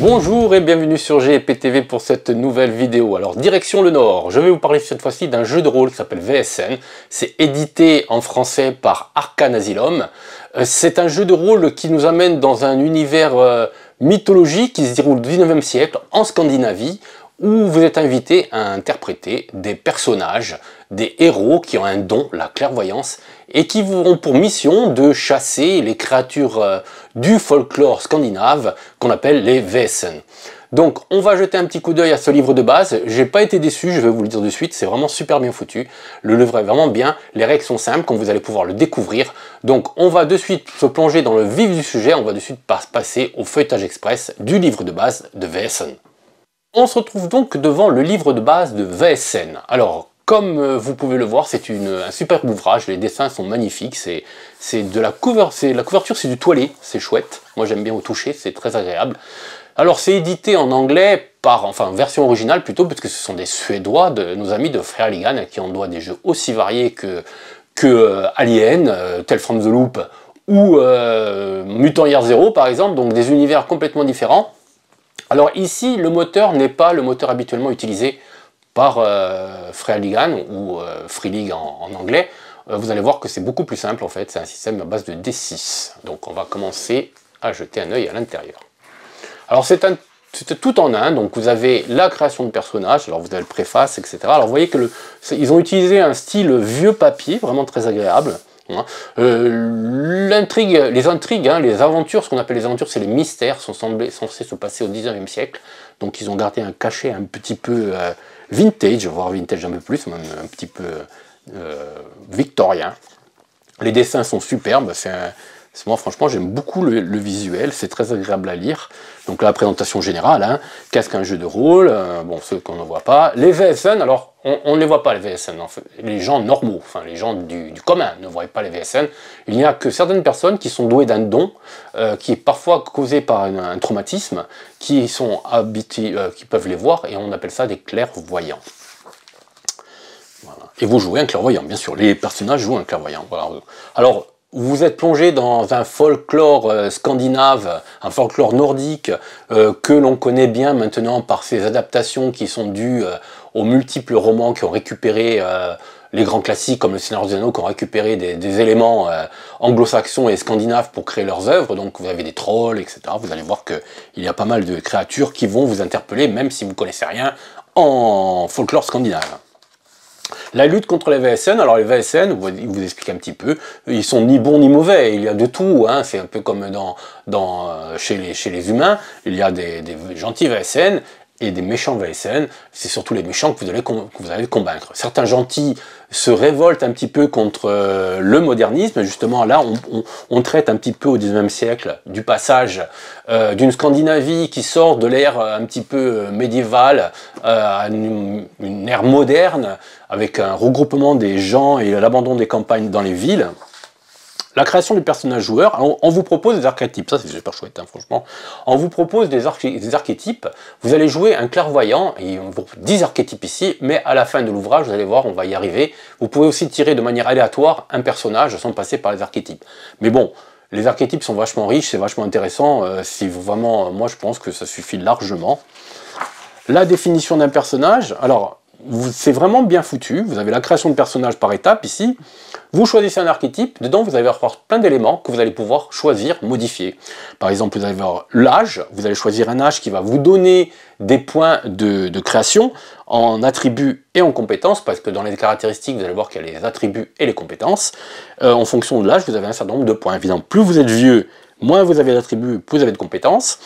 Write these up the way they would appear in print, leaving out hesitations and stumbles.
Bonjour et bienvenue sur GEPTV pour cette nouvelle vidéo. Alors direction le Nord, je vais vous parler cette fois-ci d'un jeu de rôle qui s'appelle VSN. C'est édité en français par Arcane Asylum. C'est un jeu de rôle qui nous amène dans un univers mythologique qui se déroule au 19e siècle en Scandinavie, où vous êtes invité à interpréter des personnages, des héros qui ont un don, la clairvoyance, et qui auront pour mission de chasser les créatures du folklore scandinave qu'on appelle les Väsen. Donc on va jeter un petit coup d'œil à ce livre de base. J'ai pas été déçu, je vais vous le dire de suite, c'est vraiment super bien foutu. Le livre est vraiment bien, les règles sont simples, comme vous allez pouvoir le découvrir. Donc on va de suite se plonger dans le vif du sujet, on va de suite passer au feuilletage express du livre de base de VSN. On se retrouve donc devant le livre de base de VSN. Alors, comme vous pouvez le voir, c'est un superbe ouvrage, les dessins sont magnifiques, la couverture c'est du toilé, c'est chouette, moi j'aime bien au toucher, c'est très agréable. Alors c'est édité en anglais, version originale plutôt, parce que ce sont des Suédois, nos amis de Frères qui en doit des jeux aussi variés que Alien, Tales from the Loop, ou Mutant Year Zero par exemple, donc des univers complètement différents. Alors ici, le moteur n'est pas le moteur habituellement utilisé par Frère ou Free League en anglais. Vous allez voir que c'est beaucoup plus simple en fait, c'est un système à base de D6. Donc on va commencer à jeter un œil à l'intérieur. Alors c'est tout en un, donc vous avez la création de personnages, alors vous avez le préface, etc. Alors vous voyez que ils ont utilisé un style vieux papier, vraiment très agréable. Les intrigues, les aventures, ce qu'on appelle les aventures, c'est les mystères, sont censés se passer au 19e siècle. Donc ils ont gardé un cachet un petit peu vintage, voire vintage un peu plus, même un petit peu victorien. Les dessins sont superbes, moi franchement j'aime beaucoup le visuel, c'est très agréable à lire. Donc la présentation générale, qu'est-ce qu'un jeu de rôle, bon ceux qu'on ne voit pas. Les VSN, alors on ne les voit pas les VSN, en fait. Les gens normaux, enfin les gens du commun ne voient pas les VSN. Il n'y a que certaines personnes qui sont douées d'un don, qui est parfois causé par un traumatisme, qui sont habitués, qui peuvent les voir, et on appelle ça des clairvoyants. Voilà. Et vous jouez un clairvoyant, bien sûr, les personnages jouent un clairvoyant. Voilà. Alors, vous êtes plongé dans un folklore scandinave, un folklore nordique que l'on connaît bien maintenant par ces adaptations qui sont dues aux multiples romans qui ont récupéré les grands classiques comme le Seigneur des Anneaux, qui ont récupéré des éléments anglo-saxons et scandinaves pour créer leurs œuvres. Donc vous avez des trolls, etc. Vous allez voir qu'il y a pas mal de créatures qui vont vous interpeller, même si vous ne connaissez rien en folklore scandinave. La lutte contre les VSN, alors les VSN, il vous explique un petit peu, ils sont ni bons ni mauvais, il y a de tout, c'est un peu comme chez les humains, il y a des gentils VSN et des méchants VSN, c'est surtout les méchants que vous allez convaincre. Certains gentils se révoltent un petit peu contre le modernisme, justement là on traite un petit peu au 19e siècle du passage d'une Scandinavie qui sort de l'ère un petit peu médiévale à une ère moderne, avec un regroupement des gens et l'abandon des campagnes dans les villes. La création du personnage joueur, on vous propose des archétypes, ça c'est super chouette franchement, on vous propose des archétypes, vous allez jouer un clairvoyant, et on vous propose 10 archétypes ici, mais à la fin de l'ouvrage, vous allez voir, on va y arriver, vous pouvez aussi tirer de manière aléatoire un personnage sans passer par les archétypes. Mais bon, les archétypes sont vachement riches, c'est vachement intéressant, si vraiment, moi je pense que ça suffit largement. La définition d'un personnage, alors, c'est vraiment bien foutu, vous avez la création de personnages par étape ici, vous choisissez un archétype, dedans vous allez avoir plein d'éléments que vous allez pouvoir choisir, modifier. Par exemple, vous allez avoir l'âge, vous allez choisir un âge qui va vous donner des points de création en attributs et en compétences, parce que dans les caractéristiques, vous allez voir qu'il y a les attributs et les compétences. En fonction de l'âge, vous avez un certain nombre de points. Évidemment, plus vous êtes vieux, moins vous avez d'attributs, plus vous avez de compétences.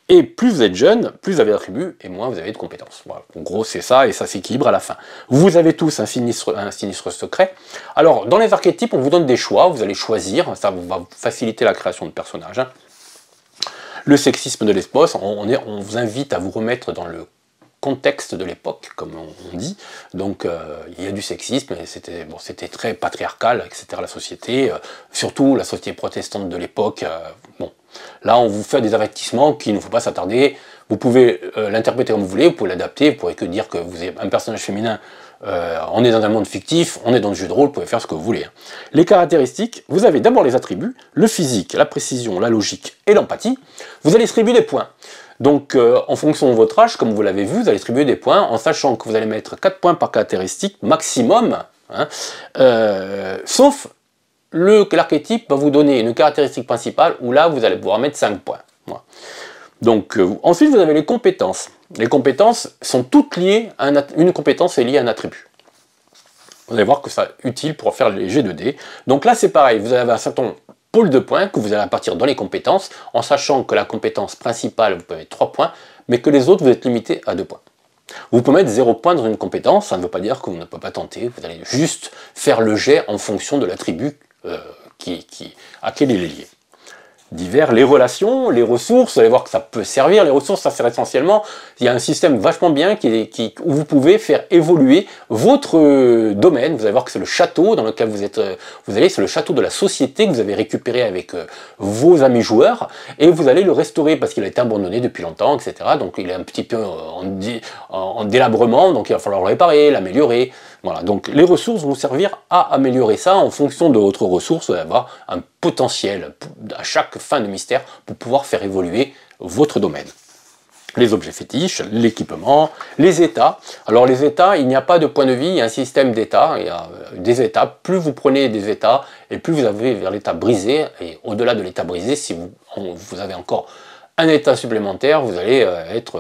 Et plus vous êtes jeune, plus vous avez d'attributs et moins vous avez de compétences. Voilà. En gros, c'est ça et ça s'équilibre à la fin. Vous avez tous un sinistre secret. Alors, dans les archétypes, on vous donne des choix, vous allez choisir, ça va faciliter la création de personnages. Le sexisme de l'espace, on vous invite à vous remettre dans le contexte de l'époque, comme on dit. Donc il y a du sexisme, c'était très patriarcal, etc. la société, surtout la société protestante de l'époque. Bon, là on vous fait des avertissements qu'il ne faut pas s'attarder. Vous pouvez l'interpréter comme vous voulez, vous pouvez l'adapter, vous pourrez que dire que vous êtes un personnage féminin, on est dans un monde fictif, on est dans le jeu de rôle, vous pouvez faire ce que vous voulez. Les caractéristiques, vous avez d'abord les attributs, le physique, la précision, la logique et l'empathie. Vous allez distribuer des points. Donc, en fonction de votre âge, comme vous l'avez vu, vous allez attribuer des points en sachant que vous allez mettre 4 points par caractéristique maximum, hein, sauf que l'archétype va vous donner une caractéristique principale où là, vous allez pouvoir mettre 5 points. Voilà. Donc, ensuite, vous avez les compétences. Les compétences sont toutes liées à une compétence est liée à un attribut. Vous allez voir que c'est utile pour faire les G2D. Donc là, c'est pareil, vous avez un certain pôle de points que vous allez partir dans les compétences, en sachant que la compétence principale, vous pouvez mettre 3 points, mais que les autres, vous êtes limité à 2 points. Vous pouvez mettre 0 points dans une compétence, ça ne veut pas dire que vous ne pouvez pas tenter, vous allez juste faire le jet en fonction de l'attribut à quel il est lié. Divers, les relations, les ressources, vous allez voir que ça peut servir. Les ressources, ça sert essentiellement, il y a un système vachement bien où vous pouvez faire évoluer votre domaine. Vous allez voir que c'est le château dans lequel c'est le château de la société que vous avez récupéré avec vos amis joueurs, et vous allez le restaurer parce qu'il a été abandonné depuis longtemps, etc. Donc il est un petit peu en délabrement, donc il va falloir le réparer, l'améliorer. Voilà, donc les ressources vont servir à améliorer ça en fonction de votre ressource. Vous allez avoir un potentiel à chaque fin de mystère pour pouvoir faire évoluer votre domaine. Les objets fétiches, l'équipement, les états. Alors les états, il n'y a pas de point de vie, il y a un système d'états, il y a des états. Plus vous prenez des états et plus vous avez vers l'état brisé, et au-delà de l'état brisé, si vous avez encore un état supplémentaire, vous allez être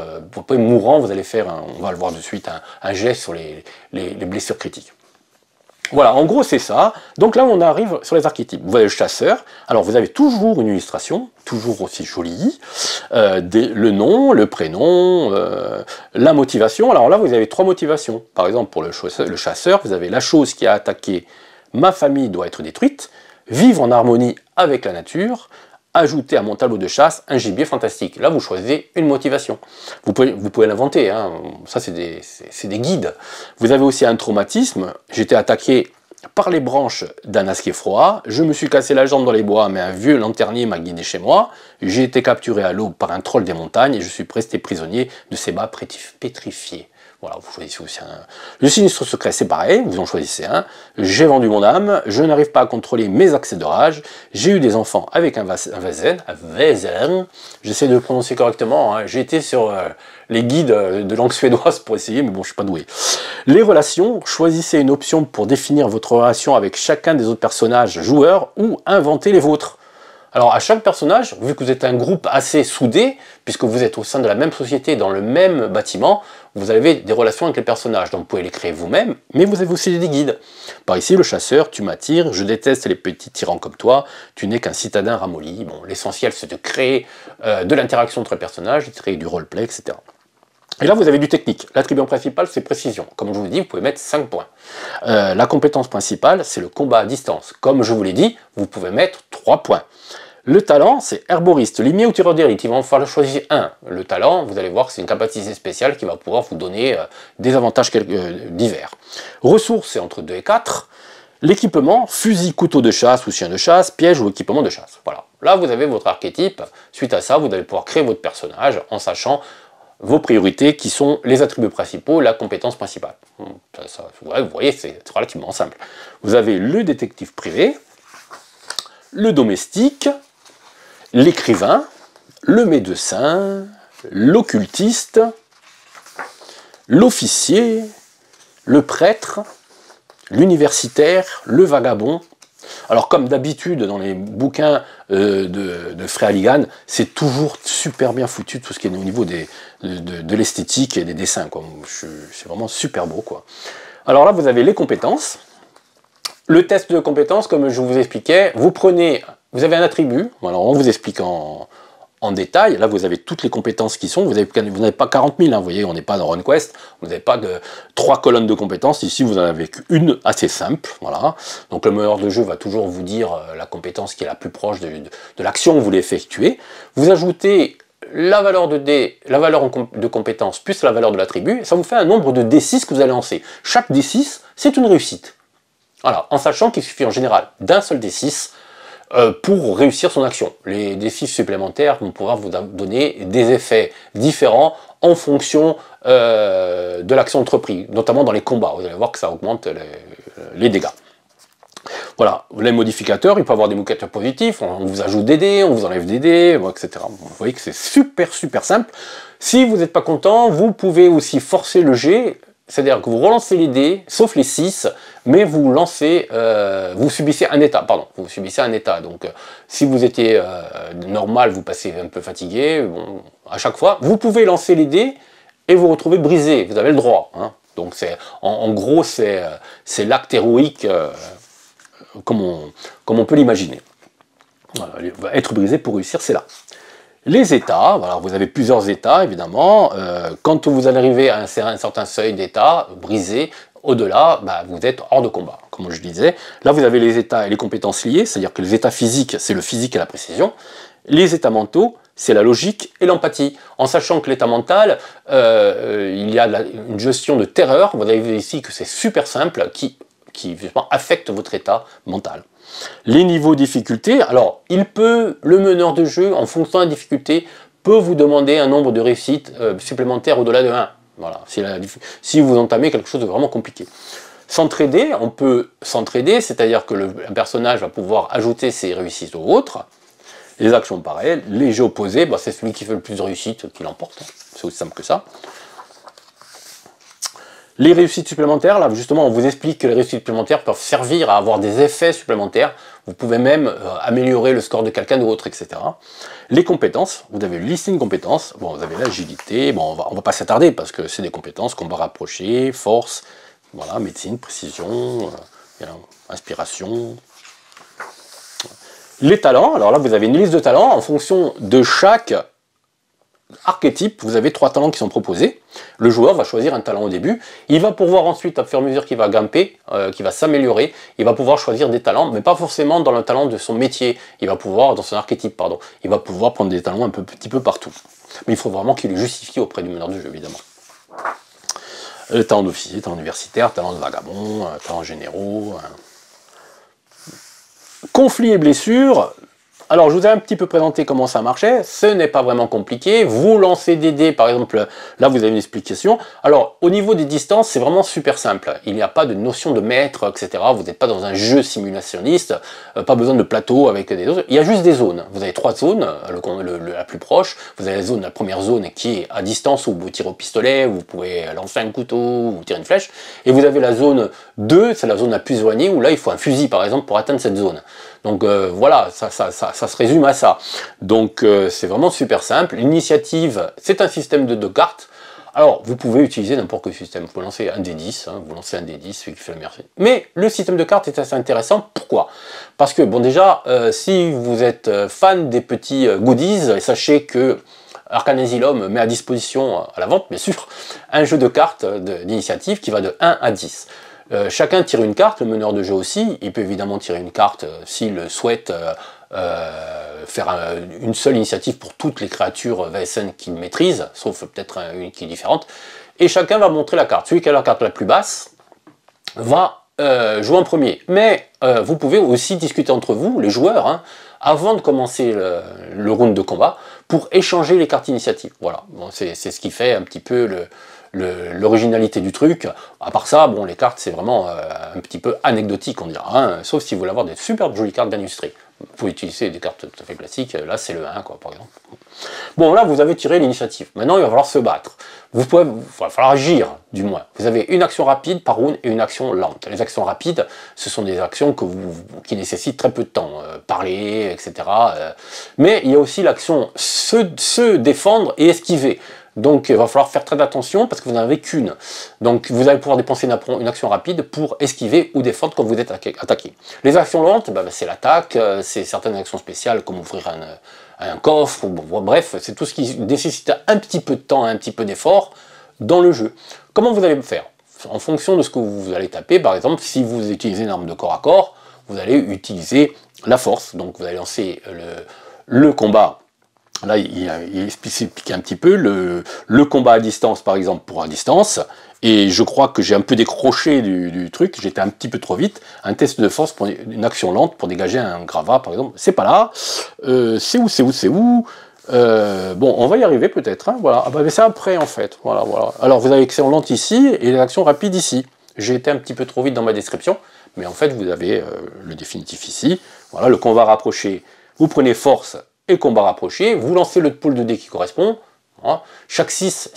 mourant, vous allez faire, on va le voir de suite, un jet sur les blessures critiques. Voilà, en gros c'est ça. Donc là on arrive sur les archétypes. Vous avez le chasseur, alors vous avez toujours une illustration, toujours aussi jolie, le nom, le prénom, la motivation. Alors là vous avez 3 motivations. Par exemple pour le chasseur, vous avez la chose qui a attaqué, ma famille doit être détruite, vivre en harmonie avec la nature, ajouter à mon tableau de chasse un gibier fantastique. Là, vous choisissez une motivation. Vous pouvez l'inventer, hein. Ça c'est des guides. Vous avez aussi un traumatisme. J'étais attaqué par les branches d'un asquet froid, je me suis cassé la jambe dans les bois, mais un vieux lanternier m'a guidé chez moi, j'ai été capturé à l'eau par un troll des montagnes, et je suis resté prisonnier de ces bas pétrifiés. Voilà, vous choisissez aussi un. Le sinistre secret, c'est pareil, vous en choisissez un. J'ai vendu mon âme, je n'arrive pas à contrôler mes accès de rage, j'ai eu des enfants avec un Vazen, j'essaie de le prononcer correctement, hein. J'ai été sur les guides de langue suédoise pour essayer, mais bon, je suis pas doué. Les relations, choisissez une option pour définir votre relation avec chacun des autres personnages joueurs ou inventez les vôtres. Alors à chaque personnage, vu que vous êtes un groupe assez soudé, puisque vous êtes au sein de la même société, dans le même bâtiment, vous avez des relations avec les personnages, donc vous pouvez les créer vous-même, mais vous avez aussi des guides. Par ici, le chasseur, tu m'attires, je déteste les petits tyrans comme toi, tu n'es qu'un citadin ramolli. Bon, l'essentiel c'est de créer de l'interaction entre les personnages, de créer du roleplay, etc. Et là, vous avez du technique. L'attribut principal, c'est précision. Comme je vous dis, vous pouvez mettre 5 points. La compétence principale, c'est le combat à distance. Comme je vous l'ai dit, vous pouvez mettre 3 points. Le talent, c'est herboriste, limier ou tireur d'élite. Il va en falloir choisir un. Le talent, vous allez voir que c'est une capacité spéciale qui va pouvoir vous donner des avantages divers. Ressources, c'est entre 2 et 4. L'équipement, fusil, couteau de chasse ou chien de chasse, piège ou équipement de chasse. Voilà. Là, vous avez votre archétype. Suite à ça, vous allez pouvoir créer votre personnage en sachant vos priorités qui sont les attributs principaux, la compétence principale. Vous voyez, c'est relativement simple. Vous avez le détective privé, le domestique, l'écrivain, le médecin, l'occultiste, l'officier, le prêtre, l'universitaire, le vagabond. Alors comme d'habitude dans les bouquins de Frère Ligan, c'est toujours super bien foutu tout ce qui est au niveau de l'esthétique et des dessins. C'est vraiment super beau, quoi. Alors là vous avez les compétences. Le test de compétences, comme je vous expliquais, vous avez un attribut, alors on vous explique en détail, là vous avez toutes les compétences qui sont, vous n'avez pas 40 000, hein, vous voyez, on n'est pas dans RunQuest, vous n'avez pas 3 colonnes de compétences, ici vous en avez qu'une assez simple, voilà. Donc le meneur de jeu va toujours vous dire la compétence qui est la plus proche de l'action que vous voulez effectuer. Vous ajoutez la valeur de compétence plus la valeur de l'attribut, ça vous fait un nombre de D6 que vous allez lancer. Chaque D6, c'est une réussite. Voilà, en sachant qu'il suffit en général d'un seul D6 pour réussir son action. Les D6 supplémentaires vont pouvoir vous donner des effets différents en fonction de l'action entreprise, notamment dans les combats. Vous allez voir que ça augmente les dégâts. Voilà, les modificateurs, il peut avoir des modificateurs positifs, on vous ajoute des dés, on vous enlève des dés, etc. Vous voyez que c'est super simple. Si vous n'êtes pas content, vous pouvez aussi forcer le jet, c'est-à-dire que vous relancez les dés, sauf les 6, mais vous lancez, vous subissez un état, pardon, vous subissez un état. Donc si vous étiez normal, vous passez un peu fatigué, bon, à chaque fois, vous pouvez lancer les dés et vous retrouvez brisé, vous avez le droit. Hein. Donc en gros, c'est l'acte héroïque comme on peut l'imaginer. Voilà, être brisé pour réussir, c'est là. Les états, voilà, vous avez plusieurs états évidemment. Quand vous allez arriver à un certain seuil d'état brisé, au-delà, bah, vous êtes hors de combat, comme je disais. Là, vous avez les états et les compétences liées, c'est-à-dire que les états physiques, c'est le physique et la précision. Les états mentaux, c'est la logique et l'empathie. En sachant que l'état mental, il y a une gestion de terreur. Vous avez vu ici que c'est super simple, qui justement affecte votre état mental. Les niveaux de difficulté, alors le meneur de jeu, en fonction de la difficulté, peut vous demander un nombre de réussites supplémentaires au-delà de 1. Voilà, si vous entamez quelque chose de vraiment compliqué. S'entraider, on peut s'entraider, c'est-à-dire que un personnage va pouvoir ajouter ses réussites aux autres. Les actions pareilles, les jeux opposés, bah, c'est celui qui fait le plus de réussites qui l'emporte. C'est aussi simple que ça. Les réussites supplémentaires, là justement on vous explique que les réussites supplémentaires peuvent servir à avoir des effets supplémentaires. Vous pouvez même améliorer le score de quelqu'un d'autre, etc. Les compétences, vous avez une liste de compétences. Bon, vous avez l'agilité, bon, on va pas s'attarder parce que c'est des compétences, combat rapproché, force, voilà, médecine, précision, inspiration. Les talents, alors là vous avez une liste de talents en fonction de chaque archétype, vous avez 3 talents qui sont proposés. Le joueur va choisir un talent au début. Il va pouvoir ensuite, à fur et à mesure qu'il va grimper, qu'il va s'améliorer, il va pouvoir choisir des talents, mais pas forcément dans le talent de son métier. Il va pouvoir, dans son archétype, pardon, il va pouvoir prendre des talents un petit peu partout. Mais il faut vraiment qu'il les justifie auprès du meneur du jeu, évidemment. Le talent d'officier, talent universitaire, talent de vagabond, talent généraux. Conflits et blessures. Alors, je vous ai un petit peu présenté comment ça marchait. Ce n'est pas vraiment compliqué. Vous lancez des dés, par exemple, là, vous avez une explication. Alors, au niveau des distances, c'est vraiment super simple. Il n'y a pas de notion de mètre, etc. Vous n'êtes pas dans un jeu simulationniste. Pas besoin de plateau avec des autres. Il y a juste des zones. Vous avez 3 zones, la plus proche. Vous avez la première zone qui est à distance où vous tirez au pistolet, où vous pouvez lancer un couteau, ou tirer une flèche. Et vous avez la zone 2, c'est la zone la plus éloignée, où là, il faut un fusil, par exemple, pour atteindre cette zone. Donc voilà, ça se résume à ça. Donc c'est vraiment super simple. L'initiative, c'est un système de cartes. Alors, vous pouvez utiliser n'importe quel système. Vous pouvez lancer un D10, hein, vous lancez un D10, celui qui fait le meilleur. Mais le système de cartes est assez intéressant. Pourquoi? Parce que, bon, déjà, si vous êtes fan des petits goodies, sachez que Arcane Asylum met à disposition, à la vente bien sûr, un jeu de cartes d'initiative qui va de 1 à 10. Chacun tire une carte, le meneur de jeu aussi, il peut évidemment tirer une carte s'il souhaite faire une seule initiative pour toutes les créatures VSN qu'il maîtrise, sauf peut-être une qui est différente, et chacun va montrer la carte. Celui qui a la carte la plus basse va jouer en premier. Mais vous pouvez aussi discuter entre vous, les joueurs, hein, avant de commencer le round de combat, pour échanger les cartes initiatives. Voilà, bon, c'est ce qui fait un petit peu l'originalité du truc. À part ça, bon, les cartes c'est vraiment un petit peu anecdotique, on dira, hein, sauf si vous voulez avoir des super jolies cartes d'industrie. Vous pouvez utiliser des cartes tout à fait classiques, là c'est le 1 quoi, par exemple. Bon, là vous avez tiré l'initiative, maintenant il va falloir se battre. Il va falloir agir, du moins. Vous avez une action rapide par round et une action lente. Les actions rapides, ce sont des actions qui nécessitent très peu de temps, parler, etc. Mais il y a aussi l'action se défendre et esquiver. Donc il va falloir faire très attention parce que vous n'en avez qu'une. Donc vous allez pouvoir dépenser une action rapide pour esquiver ou défendre quand vous êtes attaqué. Les actions lentes, bah, c'est l'attaque, c'est certaines actions spéciales comme ouvrir un coffre, ou, bon, bref, c'est tout ce qui nécessite un petit peu de temps, un petit peu d'effort dans le jeu. Comment vous allez le faire? En fonction de ce que vous allez taper, par exemple, si vous utilisez une arme de corps à corps, vous allez utiliser la force. Donc vous allez lancer le combat. Là, il explique un petit peu le combat à distance, par exemple, pour à distance. Et je crois que j'ai un peu décroché du truc, j'étais un petit peu trop vite. Un test de force pour une action lente pour dégager un gravat, par exemple. C'est pas là. C'est où bon, on va y arriver peut-être. Hein, voilà. Ah bah, mais c'est après, en fait. Voilà. Alors, vous avez l'action lente ici et l'action rapide ici. J'ai été un petit peu trop vite dans ma description, mais en fait, vous avez le définitif ici. Voilà, le combat rapproché, vous prenez force et combat rapproché, vous lancez le pôle de dés qui correspond. Voilà. Chaque 6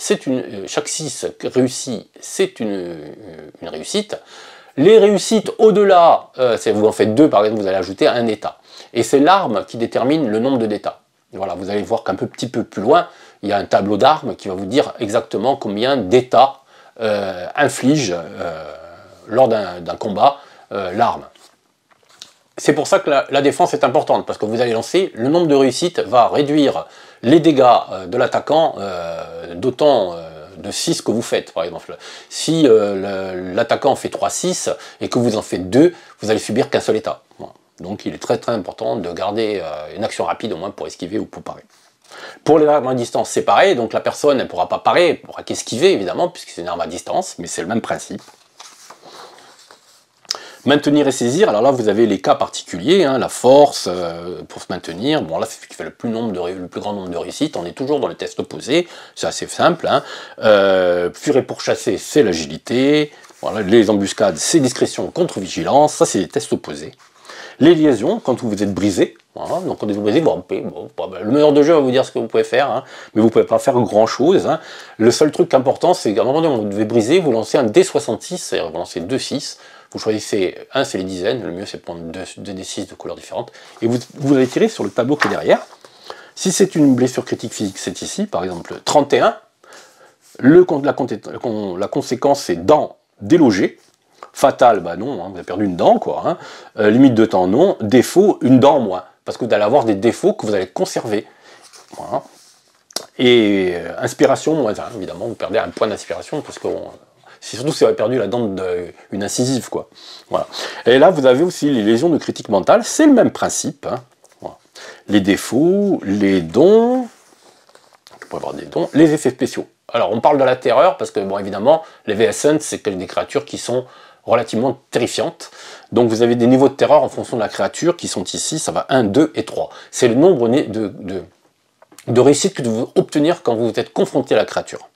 réussi, c'est une réussite. Les réussites au-delà, vous en faites 2 par exemple, vous allez ajouter un état. Et c'est l'arme qui détermine le nombre d'états. Voilà, vous allez voir qu'un petit peu plus loin, il y a un tableau d'armes qui va vous dire exactement combien d'états inflige lors d'un combat l'arme. C'est pour ça que la défense est importante, parce que vous allez lancer, le nombre de réussites va réduire les dégâts de l'attaquant d'autant de 6 que vous faites, par exemple. Si l'attaquant fait 3-6 et que vous en faites 2, vous allez subir qu'un seul état. Voilà. Donc il est très très important de garder une action rapide au moins pour esquiver ou pour parer. Pour les armes à distance, c'est pareil, donc la personne ne pourra pas parer, elle pourra qu'esquiver évidemment, puisque c'est une arme à distance, mais c'est le même principe. Maintenir et saisir, alors là vous avez les cas particuliers, hein, la force pour se maintenir, bon là c'est ce qui fait le plus grand nombre de réussites, on est toujours dans le test opposé, c'est assez simple, hein. Fuir et pourchasser, c'est l'agilité, voilà, les embuscades, c'est discrétion contre vigilance, ça c'est des tests opposés. Les liaisons, quand vous êtes brisé, voilà, donc quand vous êtes brisé, le meneur de jeu va vous dire ce que vous pouvez faire, hein, mais vous ne pouvez pas faire grand chose. Hein. Le seul truc important, c'est qu'à un moment donné, vous devez briser, vous lancez un D66, c'est-à-dire vous lancez 2-6, vous choisissez, un c'est les dizaines, le mieux c'est de prendre 2 D6 de couleurs différentes, et vous allez tirer sur le tableau qui est derrière. Si c'est une blessure critique physique, c'est ici, par exemple 31, la conséquence c'est dent délogée. Fatal, bah non, hein, vous avez perdu une dent, quoi. Hein. Limite de temps, non. Défaut, une dent en moins. Parce que vous allez avoir des défauts que vous allez conserver. Voilà. Et inspiration, moins 1, évidemment, vous perdez un point d'inspiration, parce que surtout si vous avez perdu la dent d'une incisive, quoi. Voilà. Et là, vous avez aussi les lésions de critique mentale, c'est le même principe. Hein. Voilà. Les défauts, les dons, on peut avoir des dons, les effets spéciaux. Alors, on parle de la terreur, parce que, bon, évidemment, les VS Hunt, c'est des créatures qui sont relativement terrifiantes. Donc vous avez des niveaux de terreur en fonction de la créature qui sont ici, ça va 1, 2 et 3. C'est le nombre de réussites que vous allez obtenir quand vous êtes confronté à la créature.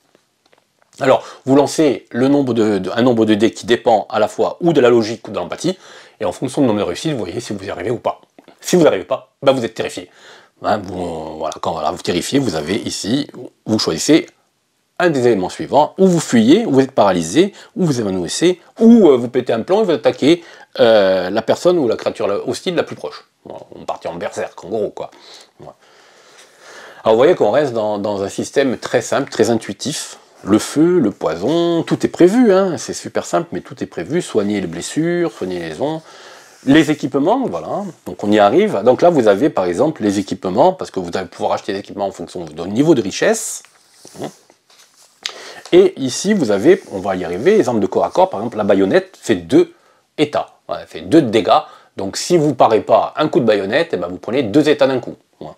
Alors, vous lancez un nombre de dés qui dépend à la fois ou de la logique ou de l'empathie, et en fonction du nombre de réussites, vous voyez si vous y arrivez ou pas. Si vous n'arrivez pas, bah vous êtes terrifié. Hein, voilà, quand vous terrifiez, vous avez ici, vous choisissez un des éléments suivants, ou vous fuyez, ou vous êtes paralysé, ou vous évanouissez, ou vous pétez un plomb et vous attaquez la personne ou la créature hostile la plus proche. On partit en berserk, en gros, quoi. Voilà. Alors vous voyez qu'on reste dans un système très simple, très intuitif. Le feu, le poison, tout est prévu, hein. C'est super simple, mais tout est prévu. Soigner les blessures, soigner les lésions. Les équipements, voilà, donc on y arrive. Donc là, vous avez par exemple les équipements, parce que vous allez pouvoir acheter des équipements en fonction de votre niveau de richesse. Et ici, vous avez, on va y arriver, les armes de corps à corps, par exemple, la baïonnette fait 2 états, voilà, elle fait 2 dégâts. Donc si vous ne parez pas un coup de baïonnette, eh ben, vous prenez 2 états d'un coup. Voilà.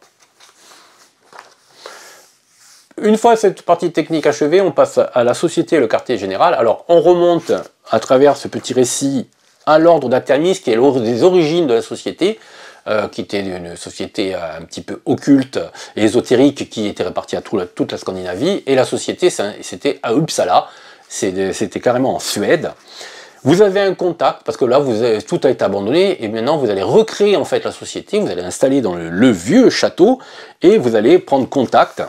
Une fois cette partie technique achevée, on passe à la société et le quartier général. Alors on remonte à travers ce petit récit à l'ordre d'Atermis, qui est des origines de la société, qui était une société un petit peu occulte et ésotérique qui était répartie à toute la Scandinavie, et la société c'était à Uppsala, c'était carrément en Suède. Vous avez un contact, parce que là tout a été abandonné, et maintenant vous allez recréer en fait la société, vous allez installer dans le vieux château, et vous allez prendre contact.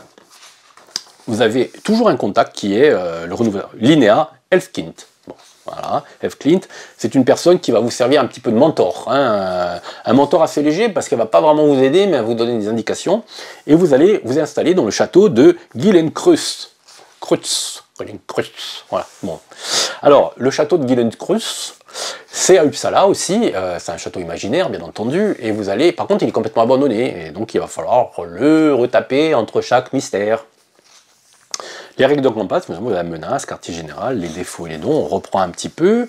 Vous avez toujours un contact qui est le renouveleur, Linnea Elfkind. Bon, voilà, Elfkind, c'est une personne qui va vous servir un petit peu de mentor, hein, un mentor assez léger parce qu'elle ne va pas vraiment vous aider, mais elle va vous donner des indications. Et vous allez vous installer dans le château de Gillenkreuz. Voilà. Bon. Alors, le château de Gillenkreuz, c'est à Uppsala aussi, c'est un château imaginaire bien entendu, et vous allez, par contre il est complètement abandonné, et donc il va falloir le retaper entre chaque mystère. Les règles de combat, la menace, quartier général, les défauts et les dons, on reprend un petit peu.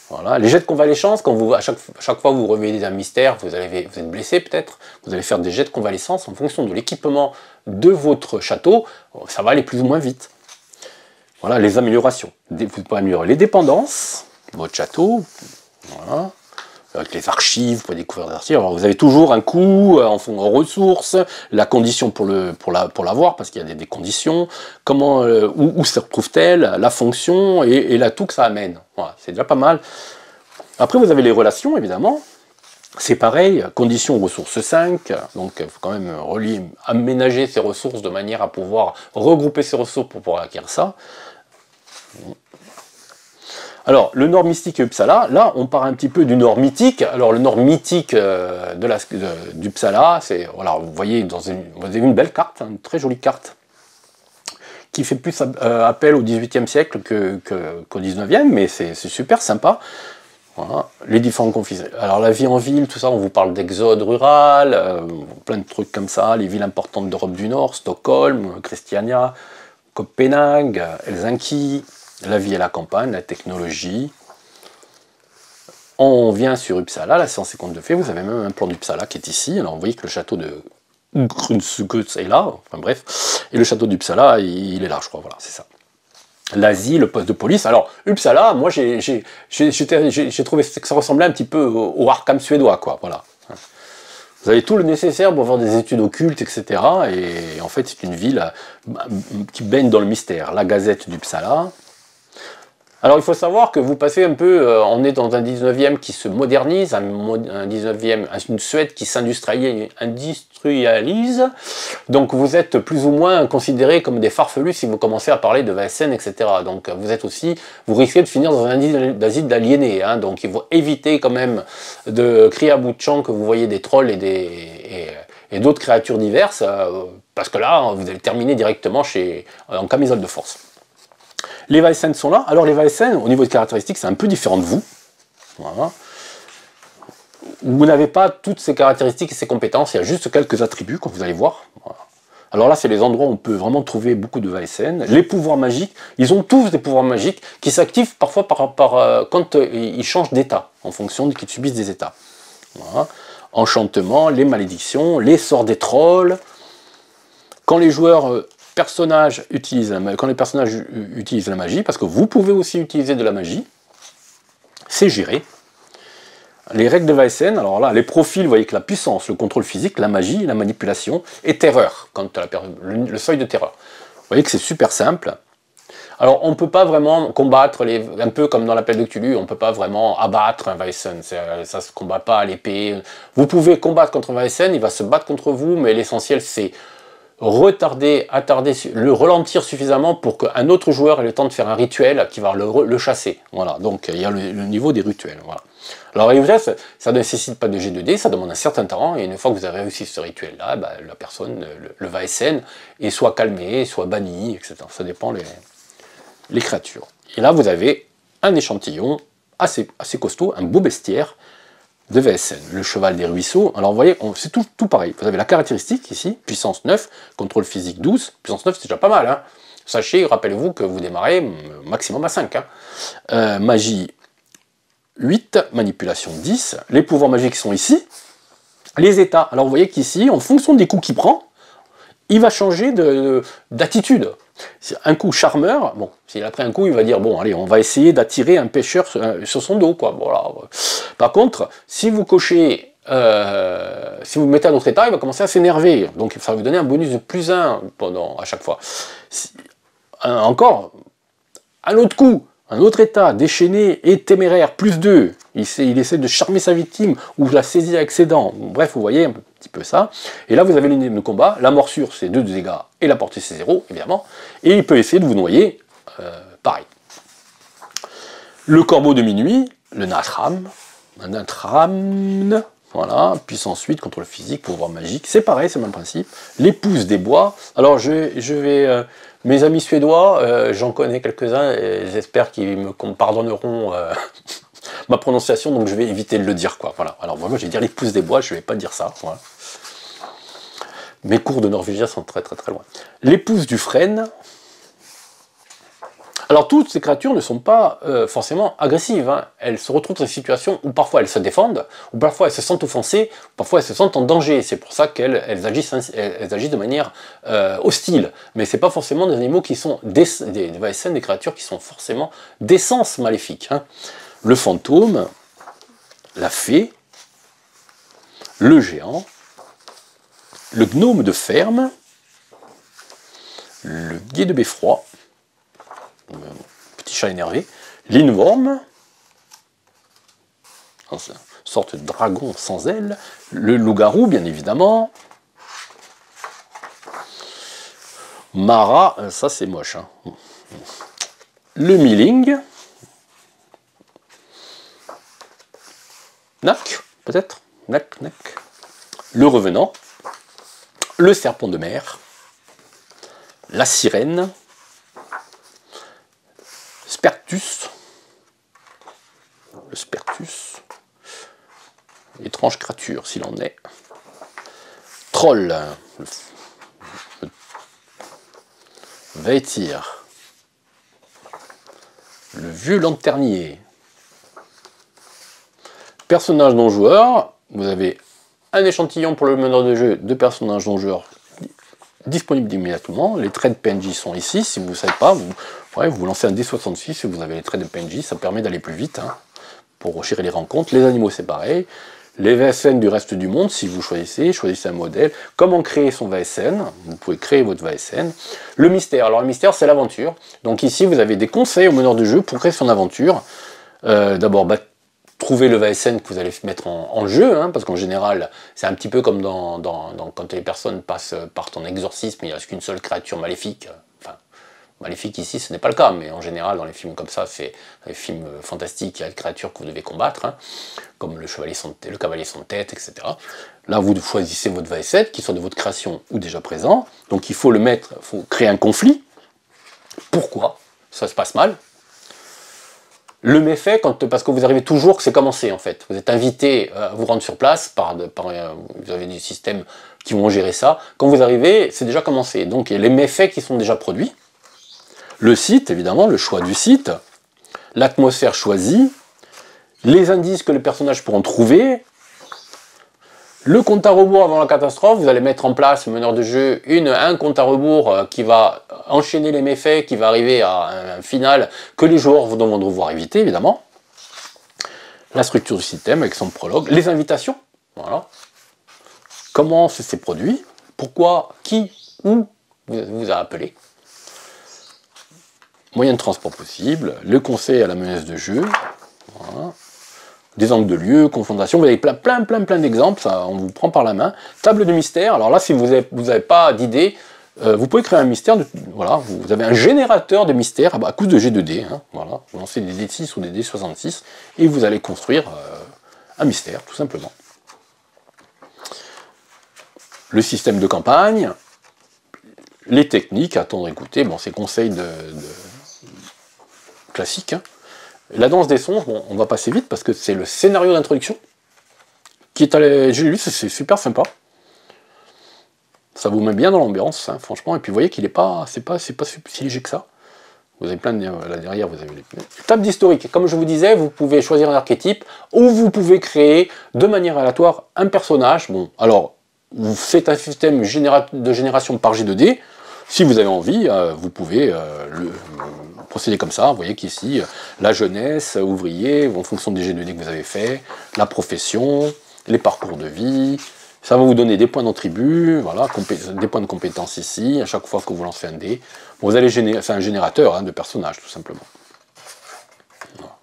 Voilà. Les jets de convalescence, quand à chaque fois que vous réveillez un mystère, vous êtes blessé peut-être, vous allez faire des jets de convalescence en fonction de l'équipement de votre château, ça va aller plus ou moins vite. Voilà, les améliorations. Vous pouvez améliorer les dépendances, votre château, voilà. avec les archives, vous pouvez découvrir des archives. Alors vous avez toujours un coût en ressources, la condition pour l'avoir, parce qu'il y a des conditions, comment, où se retrouve-t-elle, la fonction et l'atout que ça amène. Voilà, c'est déjà pas mal. Après vous avez les relations, évidemment. C'est pareil, conditions ressources 5, donc il faut quand même aménager ces ressources de manière à pouvoir regrouper ces ressources pour pouvoir acquérir ça. Alors, le nord mystique et Uppsala, là, on part un petit peu du nord mythique. Alors, le nord mythique d'Uppsala, c'est, voilà, vous voyez, vous avez une belle carte, une très jolie carte, qui fait plus appel au XVIIIe siècle qu'au XIXe, mais c'est super sympa. Voilà, les différents conflits. Alors, la vie en ville, tout ça, on vous parle d'exode rural, plein de trucs comme ça, les villes importantes d'Europe du Nord, Stockholm, Christiania, Copenhague, Helsinki, la vie à la campagne, la technologie. On vient sur Uppsala, la 152 faits, vous avez même un plan d'Uppsala qui est ici. Alors vous voyez que le château de Grunsugut est là, enfin bref, et le château d'Uppsala, il est là, je crois, voilà, c'est ça. L'Asie, le poste de police. Alors Uppsala, moi j'ai trouvé que ça ressemblait un petit peu au Arkham suédois, quoi, voilà. Vous avez tout le nécessaire pour avoir des études occultes, etc. Et en fait, c'est une ville qui baigne dans le mystère. La Gazette d'Uppsala. Alors, il faut savoir que vous passez un peu... on est dans un 19e qui se modernise, un 19e, une Suède qui s'industrialise. Donc, vous êtes plus ou moins considérés comme des farfelus si vous commencez à parler de VSN, etc. Donc, vous êtes aussi... Vous risquez de finir dans un asile d'aliénés. Hein, donc, il faut éviter quand même de crier à bout de champ que vous voyez des trolls et d'autres créatures diverses, parce que là, vous allez terminer directement en camisole de force. Les VSN sont là. Alors les VSN, au niveau des caractéristiques, c'est un peu différent de vous. Voilà. Vous n'avez pas toutes ces caractéristiques et ces compétences, il y a juste quelques attributs, comme vous allez voir. Voilà. Alors là, c'est les endroits où on peut vraiment trouver beaucoup de VSN. Les pouvoirs magiques, ils ont tous des pouvoirs magiques qui s'activent parfois quand ils changent d'état, en fonction qu'ils subissent des états. Voilà. Enchantement, les malédictions, les sorts des trolls. Quand les personnages utilisent la magie, parce que vous pouvez aussi utiliser de la magie, c'est géré. Les règles de VSN, alors là, les profils, vous voyez que la puissance, le contrôle physique, la magie, la manipulation et terreur, quand le seuil de terreur. Vous voyez que c'est super simple. Alors, on ne peut pas vraiment combattre, un peu comme dans l'appel de Cthulhu, on ne peut pas vraiment abattre un VSN, ça ne se combat pas à l'épée. Vous pouvez combattre contre un VSN, il va se battre contre vous, mais l'essentiel c'est le ralentir suffisamment pour qu'un autre joueur ait le temps de faire un rituel qui va le chasser. Voilà, donc il y a le niveau des rituels. Voilà. Alors ça ne nécessite pas de G2D, ça demande un certain temps, et une fois que vous avez réussi ce rituel-là, bah, la personne, le VSN, est soit calmé, soit banni, etc. Ça dépend les créatures. Et là, vous avez un échantillon assez costaud, un beau bestiaire de VSN, le cheval des ruisseaux. Alors vous voyez, c'est tout pareil. Vous avez la caractéristique ici, puissance 9, contrôle physique 12. Puissance 9, c'est déjà pas mal. Hein. Sachez, rappelez-vous que vous démarrez maximum à 5. Hein. Magie 8, manipulation 10. Les pouvoirs magiques sont ici. Les états, alors vous voyez qu'ici, en fonction des coups qu'il prend, il va changer d'attitude. Un coup charmeur, bon, s'il a pris un coup, il va dire, bon, allez, on va essayer d'attirer un pêcheur sur son dos, quoi. Voilà. Par contre, si vous cochez, si vous mettez un autre état, il va commencer à s'énerver. Donc, ça va vous donner un bonus de plus 1 à chaque fois. Encore, un autre coup, un autre état, déchaîné et téméraire, plus 2. Il essaie de charmer sa victime ou la saisir avec ses dents. Bref, vous voyez un petit peu ça. Et là, vous avez l'unité de combat. La morsure, c'est 2 dégâts et la portée, c'est 0, évidemment. Et il peut essayer de vous noyer, pareil. Le corbeau de minuit, le Natram, voilà, puissance 8, contrôle physique, pouvoir magique, c'est pareil, c'est le même principe. L'épouse des bois, alors je vais mes amis suédois, j'en connais quelques-uns, et j'espère qu'ils me pardonneront ma prononciation, donc je vais éviter de le dire, quoi, voilà. Alors moi je vais dire l'épouse des bois, je vais pas dire ça, voilà. Mes cours de norvégien sont très loin. L'épouse du frêne. Alors toutes ces créatures ne sont pas forcément agressives, hein. Elles se retrouvent dans des situations où parfois elles se défendent, ou parfois elles se sentent offensées, parfois elles se sentent en danger. C'est pour ça qu'elles agissent de manière hostile. Mais c'est pas forcément des animaux qui sont des VSN, des créatures qui sont forcément d'essence maléfique. Hein. Le fantôme, la fée, le géant, le gnome de ferme, le guet de beffroi, petit chat énervé, l'inworm, une sorte de dragon sans ailes, le loup-garou bien évidemment, Mara, ça c'est moche, hein. Le Milling, Nak, peut-être, Nak, le Revenant, le Serpent de mer, la Sirène, Spertus, le Spertus, étrange créature s'il en est, Troll, le Vaetir, le vieux lanternier. Personnages non joueurs, vous avez un échantillon pour le meneur de jeu de personnages non joueurs disponible immédiatement. Les traits de PNJ sont ici, si vous ne savez pas, vous lancez un D66 et vous avez les traits de PNJ, ça permet d'aller plus vite hein, pour gérer les rencontres. Les animaux c'est pareil. Les VSN du reste du monde, si vous choisissez un modèle. Comment créer son VSN? Vous pouvez créer votre VSN. Le mystère, alors le mystère c'est l'aventure. Donc ici vous avez des conseils au meneur de jeu pour créer son aventure. D'abord, trouver le VSN que vous allez mettre en jeu, hein, parce qu'en général, c'est un petit peu comme quand les personnes passent par ton exorcisme, il n'y a qu'une seule créature maléfique. Enfin, maléfique ici, ce n'est pas le cas, mais en général, dans les films comme ça, c'est les films fantastiques, il y a une créature que vous devez combattre, hein, comme le cavalier sans tête, etc. Là, vous choisissez votre VSN, qui soit de votre création ou déjà présent. Donc il faut le mettre, il faut créer un conflit. Pourquoi ça se passe mal? Le méfait, parce que vous arrivez toujours que c'est commencé en fait. Vous êtes invité à vous rendre sur place, vous avez des systèmes qui vont gérer ça. Quand vous arrivez, c'est déjà commencé. Donc il y a les méfaits qui sont déjà produits. Le site, évidemment, le choix du site, l'atmosphère choisie, les indices que les personnages pourront trouver, le compte à rebours avant la catastrophe, vous allez mettre en place, meneur de jeu, un compte à rebours qui va enchaîner les méfaits, qui va arriver à un final que les joueurs vont devoir éviter, évidemment. La structure du système avec son prologue, les invitations, voilà. Comment ça s'est produit, pourquoi, qui, où vous a appelé. Moyen de transport possible, le conseil à la menace de jeu, voilà. Des angles de lieu, confrontation, vous avez plein d'exemples, on vous prend par la main. Table de mystère, alors là, si vous n'avez pas d'idée, vous pouvez créer un mystère, voilà, vous avez un générateur de mystère à cause de G2D, hein, voilà, vous lancez des D6 ou des D66, et vous allez construire un mystère, tout simplement. Le système de campagne, les techniques, attendre, écouter, bon, c'est conseils classiques, hein. La danse des sons, bon, on va passer vite parce que c'est le scénario d'introduction qui est j'ai lu, c'est super sympa. Ça vous met bien dans l'ambiance, hein, franchement. Et puis vous voyez qu'il n'est pas, c'est pas si léger que ça. Vous avez plein de là derrière, vous avez les tables d'historique. Comme je vous disais, vous pouvez choisir un archétype ou vous pouvez créer de manière aléatoire un personnage. Bon, alors vous faites un système de génération par G2D. Si vous avez envie, vous pouvez procéder comme ça. Vous voyez qu'ici, la jeunesse, ouvrier, en fonction des G2D que vous avez fait, la profession, les parcours de vie. Ça va vous donner des points d'attribut, voilà, des points de compétence ici, à chaque fois que vous lancez un dé. Bon, vous allez c'est un générateur hein, de personnages, tout simplement. Voilà.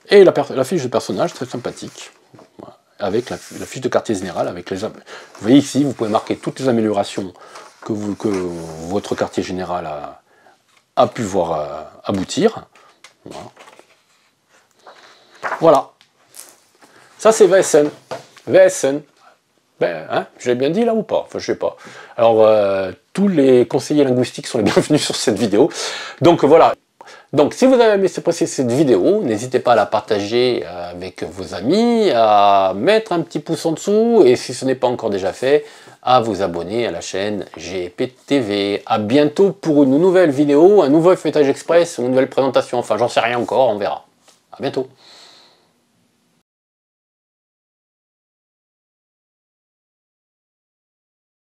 Et la fiche de personnage, très sympathique. Voilà. Avec la fiche de quartier général, avec les... Vous voyez ici, vous pouvez marquer toutes les améliorations que votre quartier général a pu voir aboutir. Voilà. Voilà. Ça, c'est VSN. VSN. Ben, hein, je l'ai bien dit là ou pas? Enfin, je sais pas. Alors, tous les conseillers linguistiques sont les bienvenus sur cette vidéo. Donc, voilà. Donc, si vous avez aimé cette vidéo, n'hésitez pas à la partager avec vos amis, à mettre un petit pouce en dessous, et si ce n'est pas encore déjà fait, à vous abonner à la chaîne GPTV. À bientôt pour une nouvelle vidéo, un nouveau feuilletage express, ou une nouvelle présentation. Enfin, j'en sais rien encore, on verra. À bientôt.